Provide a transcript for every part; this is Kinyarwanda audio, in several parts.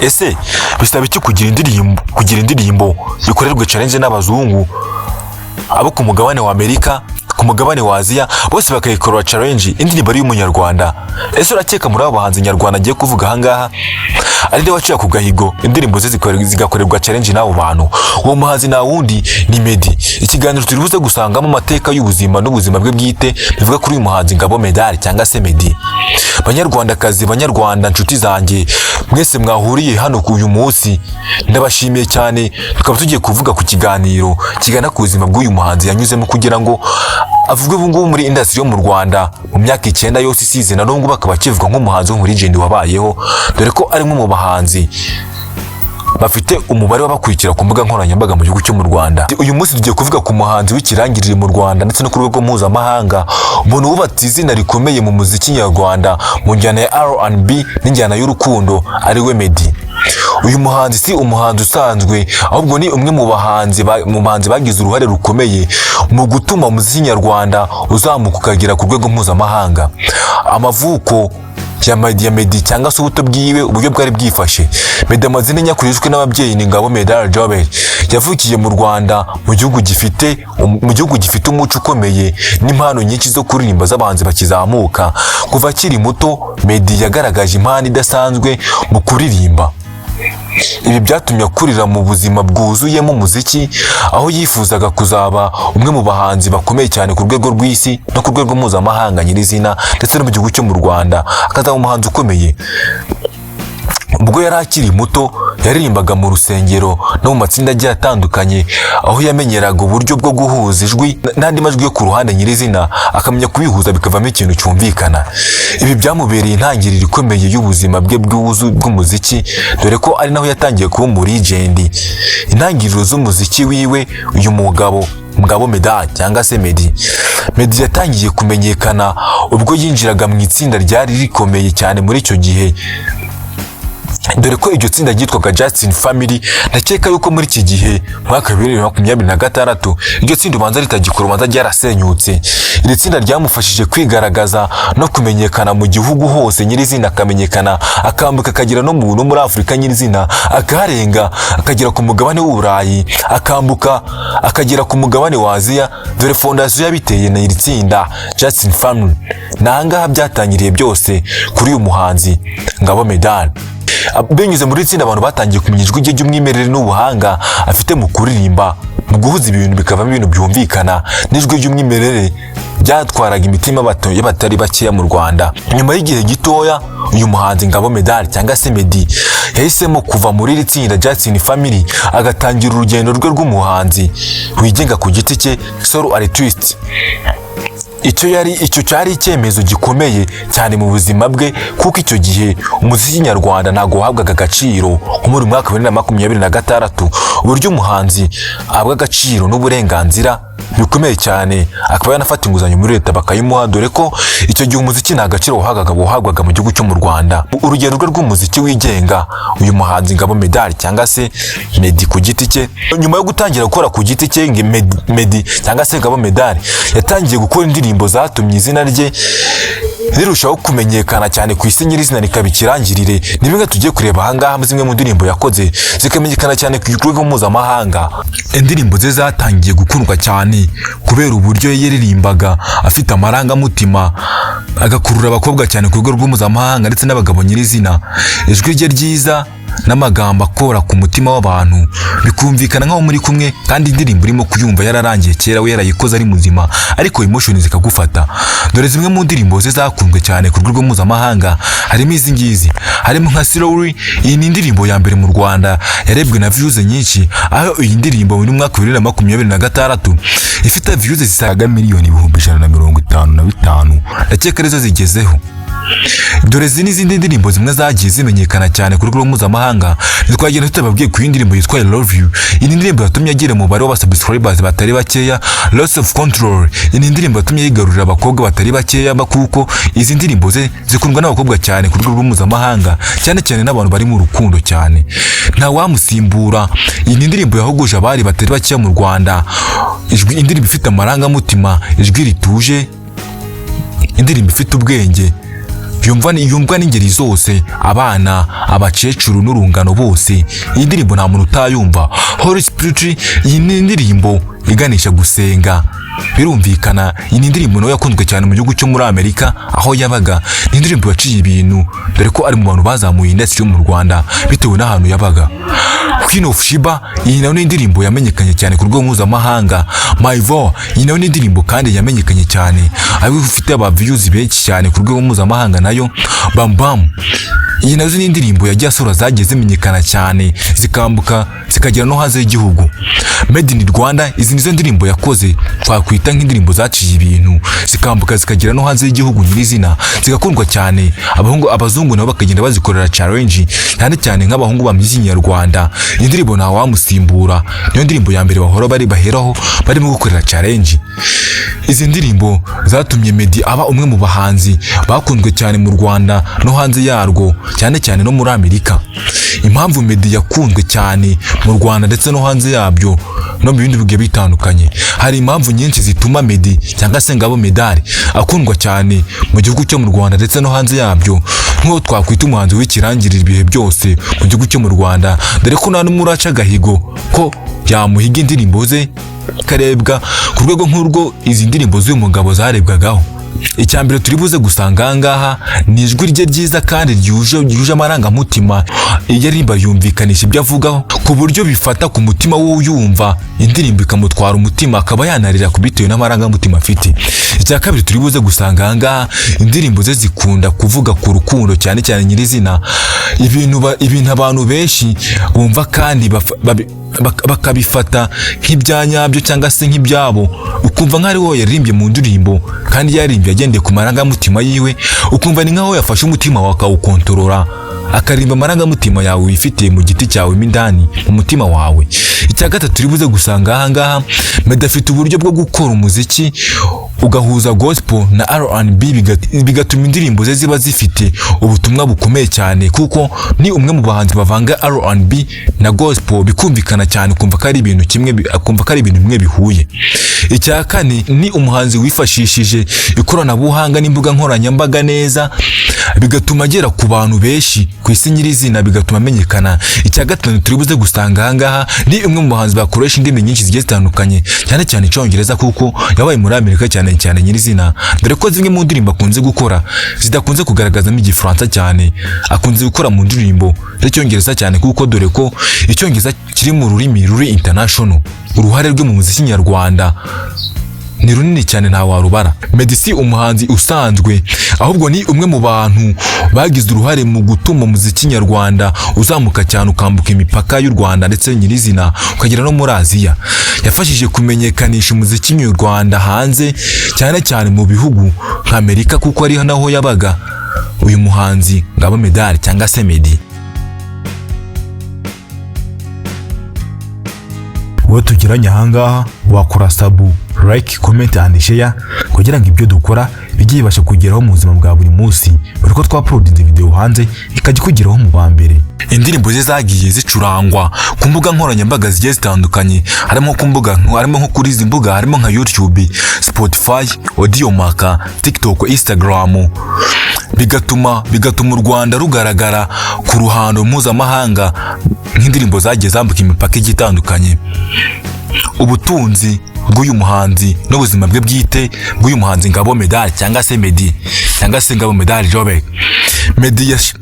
Ese bisaba iki kugira indirimbo bikorerwe challenge n'abazungu abo ku mugabane wa Amerika, ku mugabane wa Aziya, bose bakayikorera challenge indirimbo ari y'umunyarwanda? Ese urakeka muri abo bahanzi nyarwanda agiye kuvuga ahangaha ari nde waciye ku gahigo indirimbo ze zigakorerwa challenge n'abo bantu? Uwo muhanzi na wundi ni Meddy. Ikiganiro turibuze gusangamo amateka y'ubuzima n'ubuzima bwe bwite bivuga kuri uyu muhanzi Ngabo Meddy cyangwa se Meddy. Banyarwandakazi, banyarwanda, nshuti zanjye, mwese mwahuriye hano ku uyu munsi, ndabashimiye cyane. Tukaba tugiye kuvuga ku kiganiro kigana ku buzima bw'uyu muhanzi yanyuzemo kugira ngo avuge ubungubu muri industry yo mu Rwanda mu myaka 9 yose isize, na nubwo bakaba kivuga nk'umuhanzi wo muri legend wabayeho, dore ko ari mu bahanzi bafite umubare w'abakurikira ku mbuga nkoranyambaga mu gihugu cyo mu Rwanda. Uyu munsi tugiye kuvuga ku muhanzi w'ikirangirire mu Rwanda ndetse no ku rwego mpuzamahanga, umuntu wubatse izina rikomeye mu muziki nyarwanda mu njyana ya R&B n'injyana y'urukundo, ari we Meddy. Uyu muhanzi si umuhanzi usanzwe, ahubwo ni umwe mu bahanzi bagize uruhare rukomeye mu gutuma umuziki nyarwanda uzamuka ukagera ku rwego mpuzamahanga. Amavuko ya Meddy cyangwa se ubuto bwiwe uburyo bwari bwifashe. Meddy amazina nyakurizwe n'ababyeyi ni Ngabo Meddy. Yavukiye mu Rwanda mu gihugu gifite umuco ukomeye n'impano nyinshi zo kuririmba z'abanzi bakizamuka. Kuva akiri muto Meddy yagaragaje impano idasanzwe mu kuririmba. Ibi byatumye akurira mu buzima bwuzuyemo umuziki, aho yifuzaga kuzaba umwe mu bahanzi bakomeye cyane ku rwego rw'isi no ku rwego mpuzamahanga nyirizina, ndetse no mu gihugu cyo mu Rwanda akazaba umuhanzi ukomeye. Ubwo yari akiri muto yaririmbaga mu rusengero no mu matsinda agiye atandukanye, aho yamenyeraga uburyo bwo guhuza ijwi n'andi majwi yo ku ruhande nyirizina, akamenya kubihuza bikavamo ikintu cyumvikana. Ibi byamubereye intangiriro ikomeye y'ubuzima bwe bw'umuziki, dore ko ari naho yatangiye kuba mu legend. Intangiriro z'umuziki wiwe uyu mugabo Ngabo Meddy cyangwa se Meddy yatangiye kumenyekana ubwo yinjiraga mu itsinda ryari rikomeye cyane muri icyo gihe, dore ko iryo tsinda ryitwaga Justin Family. Ndakeka yuko muri iki gihe mwaka 2026 iryo tsinda ubanza litagikora, ubanza ryarasenyutse. Iri tsinda ryamufashije kwigaragaza no kumenyekana mu gihugu hose nyirizina, akamenyekana akambuka akagera no muri Afrika nyirizina, akarenga akagera ku mugabane w'Uburayi, akambuka akagera ku mugabane wa Aziya. Dore fondation yabiteye na iri tsinda Justin Family. Nangaha byatangiriye byose kuri uyu muhanzi Ngabo Meddy. Binyuze muri itsinda abantu batangiye kumenya ijwi rye ry'umwimerere n'ubuhanga afite mu kuririmba, mu guhuza ibintu bikavamo ibintu byumvikana n'ijwi ry'umwimerere byatwaraga imitima y'abatari bakeya mu Rwanda. Nyuma y'igihe gitoya uyu muhanzi Ngabo Meddy cyangwa se Meddy yahisemo kuva muri iri tsinda Justin Family agatangira urugendo rwe rw'umuhanzi wigenga ku giti cye, solo artist. Icyo cyari icyemezo gikomeye cyane mu buzima bwe, kuko icyo gihe umuziki nyarwanda ntago wahabwaga agaciro nko muri mwaka 2026. Uburyo umuhanzi ahabwa agaciro n'uburenganzira bikomeye cyane, akaba yanafata inguzanyo muri leta bakayimuha, dore ko icyo gihe umuziki nta gaciro wahabwaga mu gihugu cyo mu Rwanda. Urugendo rwe rw'umuziki wigenga uyu muhanzi Ngabo Meddy cyangwa se Meddy ku giti cye, nyuma yo gutangira gukora ku giti cye, Meddy cyangwa se Ngabo Meddy yatangiye gukora indirimbo zatumye izina rye rirushaho kumenyekana cyane ku isi nyirizina, rikaba ikirangirire. Ni bimwe tugiye kureba ahangaha, zimwe mu ndirimbo yakoze zikamenyekana cyane ku rwego mpuzamahanga. Indirimbo ze zatangiye gukundwa cyane kubera uburyo yaririmbaga afite amarangamutima, agakurura abakobwa cyane ku rwego mpuzamahanga ndetse n'abagabo nyirizina. Ijwi rye ryiza n'amagambo akora ku mutima w'abantu bikumvikana nk'aho muri kumwe, kandi indirimbo urimo kuyumva yararangiye kera, we yarayikoze ari muzima, ariko emotion zikagufata. Dore zimwe mu ndirimbo ze zakunzwe cyane ku rwego mpuzamahanga, harimo izi ngizi, harimo nka Slowly. Iyi ni indirimbo ya mbere mu Rwanda yarebwe na views nyinshi, aho iyi ndirimbo muri mwaka 2026 ifite views zisaga miliyoni 155. Ndakeka arizo zigezeho. Dore n'izindi ndirimbo zimwe zagiye zimenyekana cyane ku rwego mpuzamahanga. Ntitwagenda tutababwiye ku ndirimbo yitwa I Love You. Iyi ndirimbo yatumye agira umubare w'abasubscribers batari bakeya. Loss of Control. Iyi ndirimbo yatumye yigarurira abakobwa batari bakeya, kuko izi ndirimbo ze zikundwa n'abakobwa cyane ku rwego mpuzamahanga, cyane cyane n'abantu bari mu rukundo cyane. Nta wamusimbura. Iyi ndirimbo yahuguje abari batari bakeya mu Rwanda. Indirimbo ifite amarangamutima, ijwi rituje, indirimbo ifite ubwenge, yumvwa n'ingeri zose, abana, abakecuru n'urungano bose. Iyi ndirimbo nta muntu utayumva. Holy Spirit, iyi ni indirimbo iganisha gusenga. Birumvikana iyi ni indirimbo nayo yakunzwe cyane mu gihugu cyo muri Amerika aho yabaga. Ni indirimbo yaciye ibintu dore ko ari mu bantu bazamuye industry mu Rwanda bitewe n'ahantu yabaga. Queen of Sheba, iyi nayo ni indirimbo yamenyekanye cyane ku rwego mpuzamahanga. My Voice, iyi nayo ni indirimbo kandi yamenyekanye cyane, aho ifite aba views benshi cyane ku rwego mpuzamahanga nayo. Bam Bam, iyi nazo ni indirimbo yagiye asura zagiye zimenyekana cyane zikambuka zikagera no hanze y'igihugu. Made in Rwanda, izi nizo ndirimbo yakoze twakwita nk'indirimbo zaciye ibintu zikambuka zikagera no hanze y'igihugu nyirizina, zigakundwa cyane. Abazungu nabo bakagenda bazikorera challenge cyane cyane nk'abahungu bamyizi nyarwanda. Iyi ndirimbo nta wamusimbura, niyo ndirimbo ya mbere bahora baheraho barimo gukorera challenge. Izi ndirimbo zatumye Meddy aba umwe mu bahanzi bakunzwe cyane mu Rwanda no hanze yarwo, cyane cyane no muri Amerika. Impamvu Meddy yakunzwe cyane mu Rwanda ndetse no hanze yabyo no mu bindi bigiye bitandukanye, hari impamvu nyinshi zituma Meddy cyangwa se Ngabo Meddy akundwa cyane mu gihugu cyo mu Rwanda ndetse no hanze yabyo. Nk'uko twakwita umuhanzi w'ikirangirira ibihe byose mu gihugu cyo mu Rwanda, dore ko nta n'umuraca gahigo ko yamuhiga indirimbo ze karebwa ku rwego nk'urwo izi ndirimbo z'uyu mugabo zarebwagaho. Icyambere turi buze gusanga ahangaha ni ijwi rye ryiza kandi ryuje amarangamutima. Iyo aririmba yumvikanisha ibyo avugaho ku buryo bifata ku mutima w'uyumva, indirimbo ikamutwara umutima akaba yanarira kubitewe n'amarangamutima afite. Icya kabiri turi buze gusanga ahangaha, indirimbo ze zikunda kuvuga ku rukundo cyane cyane nyirizina, ibintu abantu benshi bumva kandi bakabifata nk'ibyanyabyo cyangwa se nk'ibyabo, ukumva nk'ari wowe yaririmbye mu ndirimbo kandi yaririmbye agendeye ku marangamutima yiwe, ukumva ni nk'aho yafashe umutima wawe akawukontorora, akarimba amarangamutima yawe wifitiye mu giti cyawe indani mu mutima wawe. Icya gatatu turi buze gusanga ahangaha, Meddy afite uburyo bwo gukora umuziki ugahuza gospel na R&B, bigatuma indirimbo ze ziba zifite ubutumwa bukomeye cyane, kuko ni umwe mu bahanzi bavanga R&B na gospel bikumvikana cyane, kumva ko ari ibintu kimwe, akumva ko ari ibintu bimwe bihuye. Icya kane ni umuhanzi wifashishije ikoranabuhanga n'imbuga nkoranyambaga neza, bigatuma agera ku bantu benshi ku isi nyirizina, bigatuma amenyekana. Icya gatanu turi buze gusanga ahangaha, ni umwe mu bahanzi bakoresha indimi nyinshi zigiye zitandukanye, cyane cyane Icyongereza, kuko yabaye muri Amerika cyane cyane nyirizina, dore ko zimwe mu ndirimbo akunze gukora zidakunze kugaragazamo Igifaransa cyane, akunze gukora mu ndirimbo z'Icyongereza cyane, kuko dore ko Icyongereza kiri mu rurimi ruri international. Uruhare rwe mu muziki nyarwanda ni runini cyane nta warubara. Meddy si umuhanzi usanzwe, ahubwo ni umwe mu bantu bagize uruhare mu gutuma umuziki nyarwanda uzamuka cyane, ukambuka imipaka y'u Rwanda ndetse nyirizina ukagera no muri Aziya. Yafashije kumenyekanisha umuziki nyarwanda hanze, cyane cyane mu bihugu nka Amerika, kuko ari naho yabaga uyu muhanzi Ngabo Meddy cyangwa se Meddy. Wowe tugiranye ahangaha wakora sabu, like, comment and share kugira ngo ibyo dukora bijye bibasha kugeraho mu buzima bwa buri munsi, buri ko twaploadinze video hanze ikajya kugeraho mu ba mbere. Indirimbo ze zagiye zicurangwa ku mbuga nkoranyambaga zigiye zitandukanye, harimo nko kuri izi mbuga, harimo nka YouTube, Spotify, Audiomack, TikTok, Instagram. Bigatuma u Rwanda rugaragara ku ruhando mpuzamahanga nk'indirimbo zagiye zambuka imipaka igitandukanye. Ubutunzi bw'uyu muhanzi n'ubuzima bwe bwite bw'uyu muhanzi Ngabo Meddy cyangwa se Meddy cyangwa se Ngabo Meddy Jobe.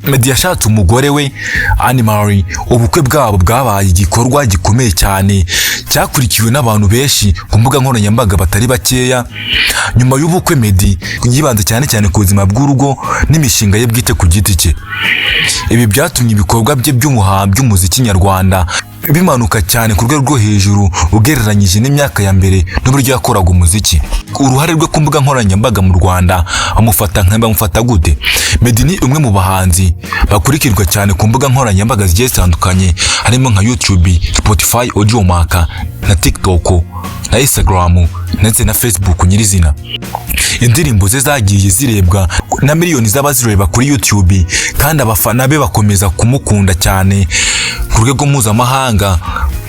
Meddy yashatse umugore we Animari. Ubukwe bwabo bwabaye igikorwa gikomeye cyane, cyakurikiwe n'abantu benshi ku mbuga nkoranyambaga batari bakeya. Nyuma y'ubukwe Meddy yibanze cyane cyane ku buzima bw'urugo n'imishinga ye bwite ku giti cye. Ibi byatumye ibikorwa bye by'umuziki nyarwanda bimanuka cyane ku rwego rwo hejuru ugereranyije n'imyaka ya mbere n'uburyo yakoraga umuziki. Uruhare rwe ku mbuga nkoranyambaga mu Rwanda bamufata gute? Meddy ni umwe mu bahanzi bakurikirwa cyane ku mbuga nkoranyambaga zigiye zitandukanye, harimo nka YouTube, Spotify, Audiomack na TikTok na Instagram ndetse na Facebook nyirizina. Indirimbo ze zagiye zirebwa na miliyoni z'abazireba kuri YouTube, kandi abafana be bakomeza kumukunda cyane ku rwego mpuzamahanga,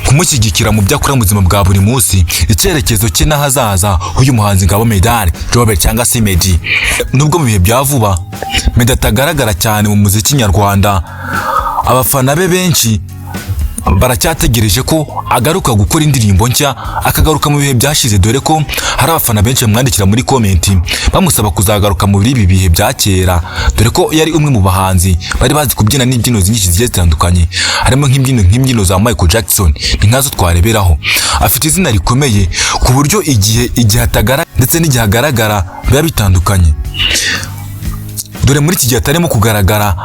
kumushyigikira mu byakora mu buzima bwa buri munsi. Icyerekezo cye n'ahazaza uyu muhanzi Ngabo Meddy Jobe cyangwa se Meddy, nubwo mu bihe bya vuba Meddy atagaragara cyane mu muziki nyarwanda, abafana be benshi baracyategereje ko agaruka gukora indirimbo nshya, akagaruka mu bihe byashize, dore ko hari abafana benshi bamwandikira muri komenti bamusaba kuzagaruka muri ibi bihe bya kera, dore ko yari umwe mu bahanzi bari bazi kubyina n'imbyino nyinshi zigiye zitandukanye, harimo nk'imbyino za Michael Jackson, ni nkazo twareberaho. Afite izina rikomeye ku buryo igihe atagaragara ndetse n'igihe agaragara biba bitandukanye, dore muri iki gihe atarimo kugaragara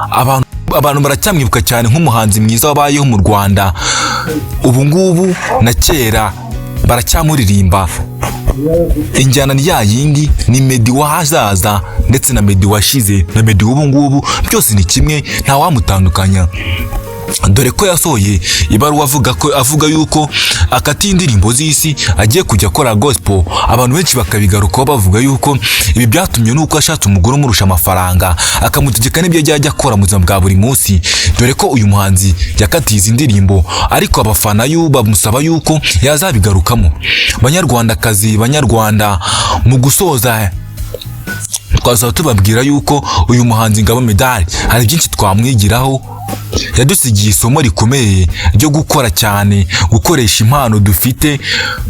abantu baracyamwibuka cyane nk'umuhanzi mwiza wabayeho mu Rwanda. Ubu ngubu na kera baracyamuririmba, injyana ya yindi ni Meddy w'ahazaza ndetse na Meddy washize na Meddy ubu ngubu, byose ni kimwe, nta wamutandukanya, dore ko yasohoye ibaruwa avuga yuko akatiye indirimbo z'isi agiye kujya akora gospel. Abantu benshi bakabigarukaho bavuga yuko ibi byatumye nuko ashatse umugore umurusha amafaranga, akamutegeka n'ibyo ajya akora mu buzima bwa buri munsi, dore ko uyu muhanzi yakatiye izi ndirimbo, ariko abafana bamusaba yuko yazabigarukamo. Banyarwandakazi, Banyarwanda, mu gusoza twasaba tubabwira yuko uyu muhanzi Ngabo Meddy hari byinshi twamwigiraho, yadusigiye isomo rikomeye ryo gukora cyane, gukoresha impano dufite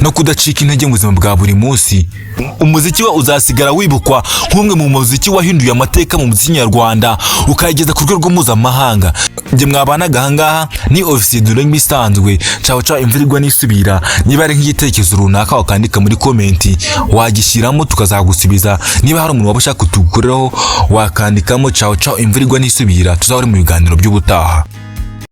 no kudacika intege mu buzima bwa buri munsi. Umuziki we uzasigara wibukwa nk'umwe mu muziki wahinduye amateka mu muziki nyarwanda, ukayigeza ku rwego mpuzamahanga. Njye mwabanaga ahangaha ni officier dore nk'ibisanzwe, caho imvura igwa nisubira. Niba ari nk'igitekerezo runaka wakandika muri komenti, wagishyiramo tukazagusubiza. Niba hari umuntu wabasha kutugukoreraho wakandikamo caho imvura igwa nisubira. Tuzahora mu biganiro by'ubutaha.